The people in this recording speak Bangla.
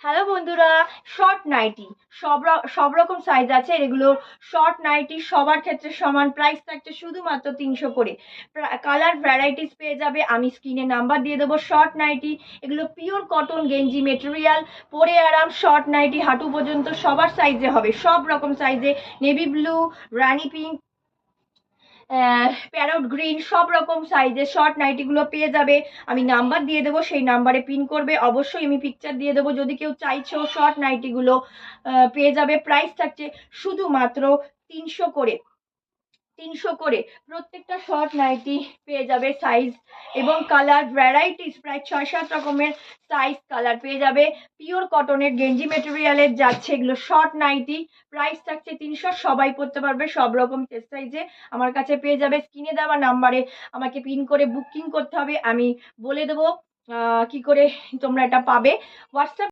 হ্যালো বন্ধুরা, শর্ট নাইটি সব রকম সাইজ আছে। এগুলো শর্ট নাইটি সবার ক্ষেত্রে সমান প্রাইস থাকছে শুধুমাত্র 300 করে। কালার ভ্যারাইটিস পেয়ে যাবে, আমি স্ক্রিনে নাম্বার দিয়ে দেবো। শর্ট নাইটি এগুলো পিওর কটন গেঞ্জি মেটেরিয়াল, পরে আরাম। শর্ট নাইটি হাঁটু পর্যন্ত সবার সাইজে হবে, সব রকম সাইজে। নেভি ব্লু, রানি পিঙ্ক, প্যারট গ্রিন, সব রকম সাইজের শর্ট নাইটিগুলো পেয়ে যাবে। আমি নাম্বার দিয়ে দেবো, সেই নাম্বারে পিন করবে। অবশ্যই আমি পিকচার দিয়ে দেবো যদি কেউ চাইছো। শর্ট নাইটিগুলো পেয়ে যাবে, প্রাইস থাকছে শুধুমাত্র 300 করে। 300 করে প্রত্যেকটা শর্ট নাইটি পেয়ে যাবে। সাইজ এবং কালার ভ্যারাইটিস প্রায় 6-7 রকমের সাইজ কালার পেয়ে যাবে। পিওর কটনের গেঞ্জি মেটেরিয়ালের যাচ্ছে এগুলো শর্ট নাইটি। প্রাইস থাকছে 300, সবাই পরতে পারবে, সব রকম সাইজে আমার কাছে পেয়ে যাবে। স্ক্রিনে দেওয়া নাম্বারে আমাকে পিন করে বুকিং করতে হবে, আমি বলে দেবো কি করে তোমরা এটা পাবে। হোয়াটসঅ্যাপ